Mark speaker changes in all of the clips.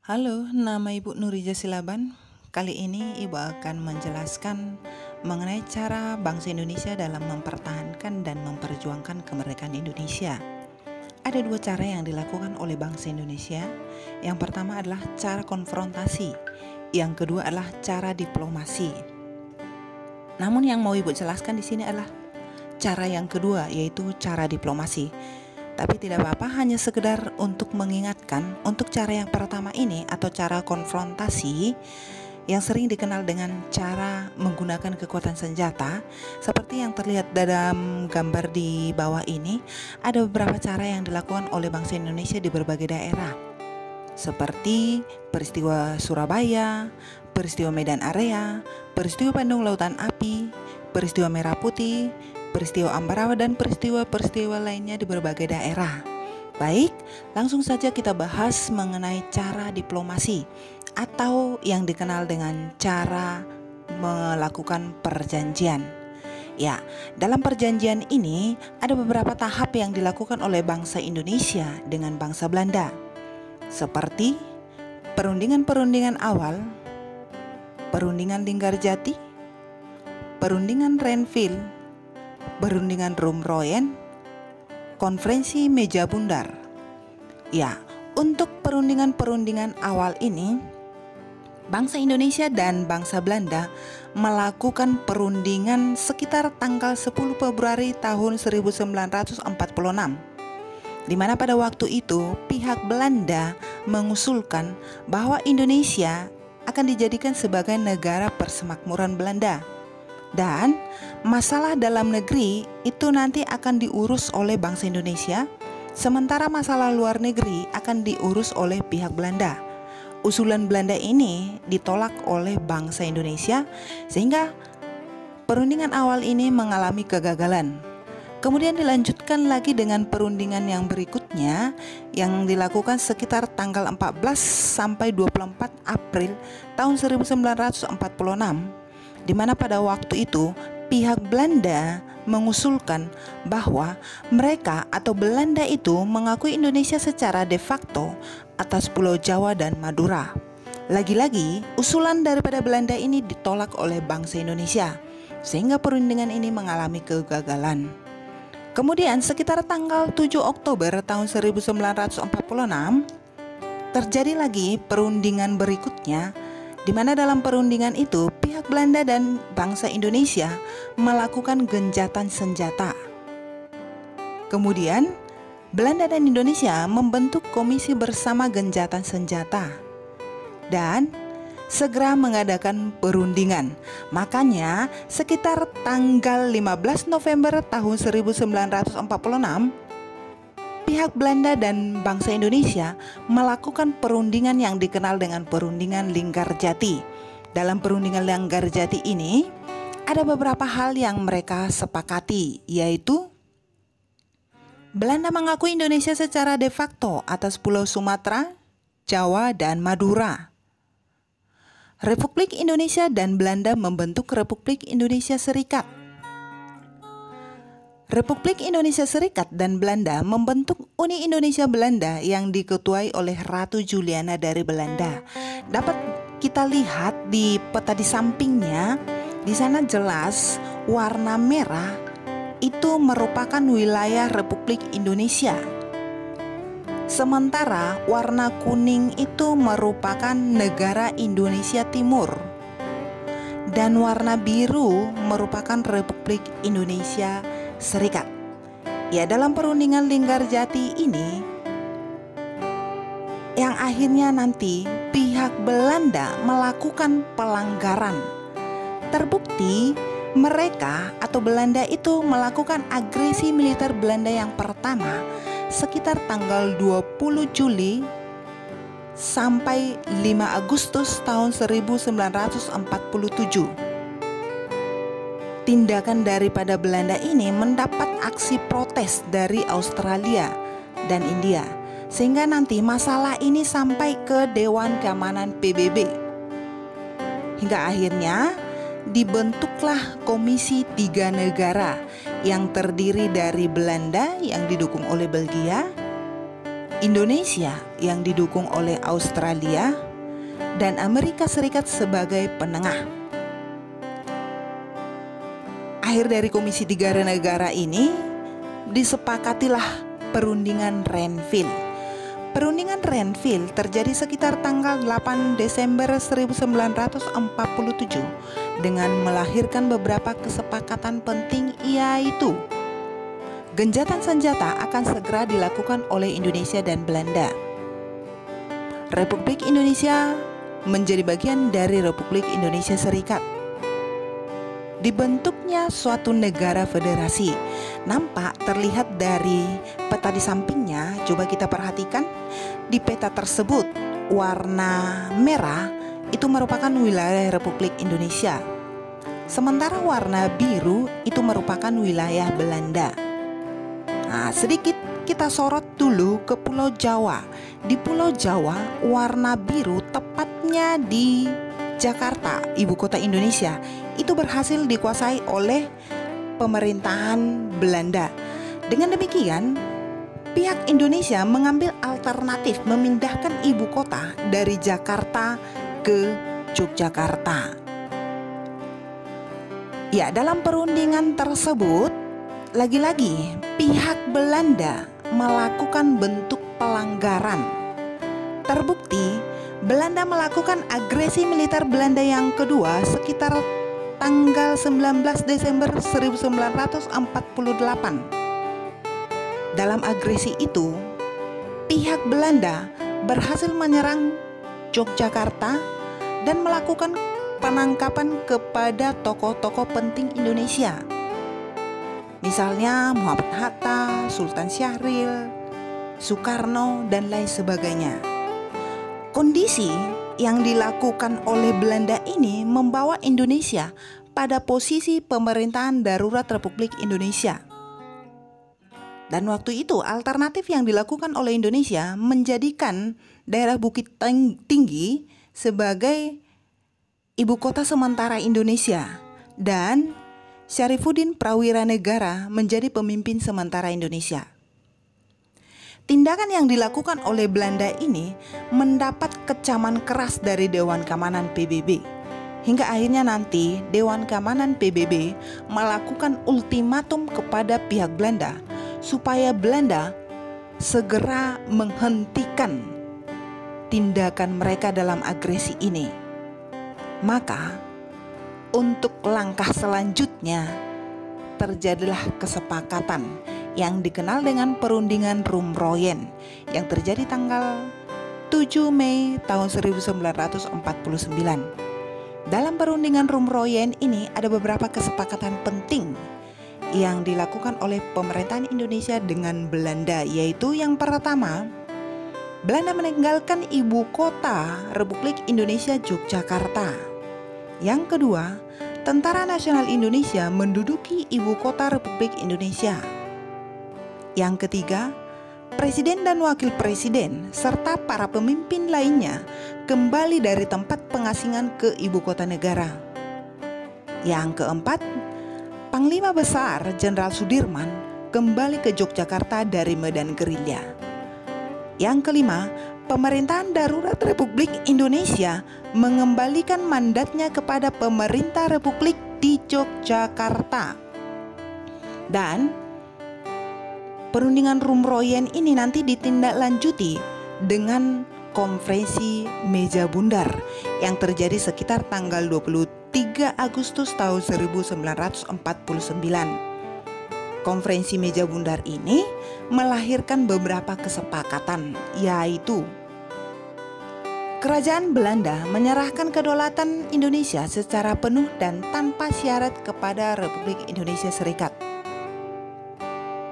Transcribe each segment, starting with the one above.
Speaker 1: Halo, nama Ibu Nurija Silaban. Kali ini Ibu akan menjelaskan mengenai cara bangsa Indonesia dalam mempertahankan dan memperjuangkan kemerdekaan Indonesia. Ada dua cara yang dilakukan oleh bangsa Indonesia. Yang pertama adalah cara konfrontasi, yang kedua adalah cara diplomasi. Namun yang mau Ibu jelaskan di sini adalah cara yang kedua, yaitu cara diplomasi. Tapi tidak apa-apa, hanya sekedar untuk mengingatkan untuk cara yang pertama ini atau cara konfrontasi yang sering dikenal dengan cara menggunakan kekuatan senjata. Seperti yang terlihat dalam gambar di bawah ini, ada beberapa cara yang dilakukan oleh bangsa Indonesia di berbagai daerah, seperti peristiwa Surabaya, peristiwa Medan Area, peristiwa Bandung Lautan Api, peristiwa Merah Putih, peristiwa Ambarawa, dan peristiwa-peristiwa lainnya di berbagai daerah. Baik, langsung saja kita bahas mengenai cara diplomasi atau yang dikenal dengan cara melakukan perjanjian. Ya, dalam perjanjian ini ada beberapa tahap yang dilakukan oleh bangsa Indonesia dengan bangsa Belanda, seperti perundingan-perundingan awal, perundingan Linggarjati, perundingan Renville, perundingan Rumroyen, konferensi meja bundar. Ya, untuk perundingan-perundingan awal ini, bangsa Indonesia dan bangsa Belanda melakukan perundingan sekitar tanggal 10 Februari tahun 1946, di mana pada waktu itu pihak Belanda mengusulkan bahwa Indonesia akan dijadikan sebagai negara persemakmuran Belanda. Dan masalah dalam negeri itu nanti akan diurus oleh bangsa Indonesia, sementara masalah luar negeri akan diurus oleh pihak Belanda. Usulan Belanda ini ditolak oleh bangsa Indonesia, sehingga perundingan awal ini mengalami kegagalan. Kemudian dilanjutkan lagi dengan perundingan yang berikutnya yang dilakukan sekitar tanggal 14 sampai 24 April tahun 1946, di mana pada waktu itu pihak Belanda mengusulkan bahwa mereka atau Belanda itu mengakui Indonesia secara de facto atas Pulau Jawa dan Madura. Lagi-lagi usulan daripada Belanda ini ditolak oleh bangsa Indonesia, sehingga perundingan ini mengalami kegagalan. Kemudian sekitar tanggal 7 Oktober tahun 1946 terjadi lagi perundingan berikutnya, di mana dalam perundingan itu pihak Belanda dan bangsa Indonesia melakukan gencatan senjata. Kemudian Belanda dan Indonesia membentuk komisi bersama gencatan senjata dan segera mengadakan perundingan. Makanya sekitar tanggal 15 November tahun 1946 pihak Belanda dan bangsa Indonesia melakukan perundingan yang dikenal dengan perundingan Linggarjati. Dalam perundingan Linggarjati ini ada beberapa hal yang mereka sepakati, yaitu Belanda mengakui Indonesia secara de facto atas Pulau Sumatera, Jawa, dan Madura. Republik Indonesia dan Belanda membentuk Republik Indonesia Serikat. Republik Indonesia Serikat dan Belanda membentuk Uni Indonesia Belanda yang diketuai oleh Ratu Juliana dari Belanda. Dapat kita lihat di peta di sampingnya, di sana jelas warna merah itu merupakan wilayah Republik Indonesia. Sementara warna kuning itu merupakan negara Indonesia Timur. Dan warna biru merupakan Republik Indonesia Serikat. Ya, dalam perundingan Linggarjati ini yang akhirnya nanti pihak Belanda melakukan pelanggaran. Terbukti mereka atau Belanda itu melakukan agresi militer Belanda yang pertama sekitar tanggal 20 Juli sampai 5 Agustus tahun 1947. Tindakan daripada Belanda ini mendapat aksi protes dari Australia dan India, sehingga nanti masalah ini sampai ke Dewan Keamanan PBB. Hingga akhirnya dibentuklah Komisi 3 Negara yang terdiri dari Belanda yang didukung oleh Belgia, Indonesia yang didukung oleh Australia dan Amerika Serikat sebagai penengah. Akhir dari Komisi Tiga Negara ini disepakatilah Perundingan Renville. Perundingan Renville terjadi sekitar tanggal 8 Desember 1947 dengan melahirkan beberapa kesepakatan penting, yaitu gencatan senjata akan segera dilakukan oleh Indonesia dan Belanda. Republik Indonesia menjadi bagian dari Republik Indonesia Serikat. Dibentuknya suatu negara federasi. Nampak terlihat dari peta di sampingnya. Coba kita perhatikan. Di peta tersebut warna merah itu merupakan wilayah Republik Indonesia, sementara warna biru itu merupakan wilayah Belanda. Nah, sedikit kita sorot dulu ke Pulau Jawa. Di Pulau Jawa warna biru, tepatnya di Jakarta, ibu kota Indonesia, itu berhasil dikuasai oleh pemerintahan Belanda. Dengan demikian, pihak Indonesia mengambil alternatif memindahkan ibu kota dari Jakarta ke Yogyakarta. Ya, dalam perundingan tersebut, lagi-lagi pihak Belanda melakukan bentuk pelanggaran. Terbukti, Belanda melakukan agresi militer Belanda yang kedua sekitar tanggal 19 Desember 1948. Dalam agresi itu, pihak Belanda berhasil menyerang Yogyakarta dan melakukan penangkapan kepada tokoh-tokoh penting Indonesia. Misalnya Muhammad Hatta, Sultan Syahrir, Soekarno, dan lain sebagainya. Kondisi yang dilakukan oleh Belanda ini membawa Indonesia pada posisi pemerintahan darurat Republik Indonesia. Dan waktu itu alternatif yang dilakukan oleh Indonesia menjadikan daerah Bukit Tinggi sebagai ibu kota sementara Indonesia dan Syarifuddin Prawiranegara menjadi pemimpin sementara Indonesia. Tindakan yang dilakukan oleh Belanda ini mendapat kecaman keras dari Dewan Keamanan PBB. Hingga akhirnya nanti Dewan Keamanan PBB melakukan ultimatum kepada pihak Belanda supaya Belanda segera menghentikan tindakan mereka dalam agresi ini. Maka untuk langkah selanjutnya terjadilah kesepakatan yang dikenal dengan Perundingan Rumroyen yang terjadi tanggal 7 Mei tahun 1949. Dalam Perundingan Rumroyen ini ada beberapa kesepakatan penting yang dilakukan oleh pemerintahan Indonesia dengan Belanda, yaitu yang pertama, Belanda meninggalkan ibu kota Republik Indonesia Yogyakarta. Yang kedua, Tentara Nasional Indonesia menduduki ibu kota Republik Indonesia. Yang ketiga, Presiden dan Wakil Presiden serta para pemimpin lainnya kembali dari tempat pengasingan ke ibu kota negara. Yang keempat, Panglima Besar Jenderal Sudirman kembali ke Yogyakarta dari medan gerilya. Yang kelima, pemerintahan darurat Republik Indonesia mengembalikan mandatnya kepada pemerintah Republik di Yogyakarta. Dan Perundingan Rumroyen ini nanti ditindaklanjuti dengan Konferensi Meja Bundar yang terjadi sekitar tanggal 23 Agustus tahun 1949. Konferensi Meja Bundar ini melahirkan beberapa kesepakatan, yaitu Kerajaan Belanda menyerahkan kedaulatan Indonesia secara penuh dan tanpa syarat kepada Republik Indonesia Serikat.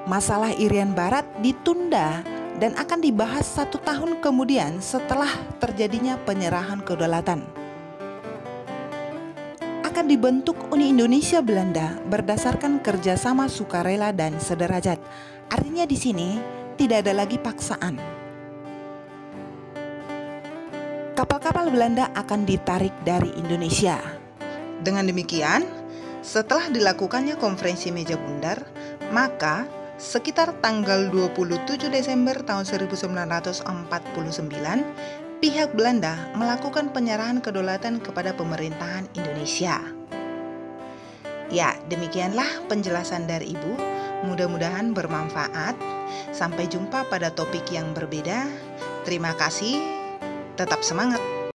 Speaker 1: Masalah Irian Barat ditunda dan akan dibahas 1 tahun kemudian setelah terjadinya penyerahan kedaulatan. Akan dibentuk Uni Indonesia Belanda berdasarkan kerjasama sukarela dan sederajat. Artinya di sini tidak ada lagi paksaan. Kapal-kapal Belanda akan ditarik dari Indonesia. Dengan demikian, setelah dilakukannya Konferensi Meja Bundar, maka Sekitar tanggal 27 Desember tahun 1949, pihak Belanda melakukan penyerahan kedaulatan kepada pemerintahan Indonesia. Ya, demikianlah penjelasan dari Ibu. Mudah-mudahan bermanfaat. Sampai jumpa pada topik yang berbeda. Terima kasih. Tetap semangat.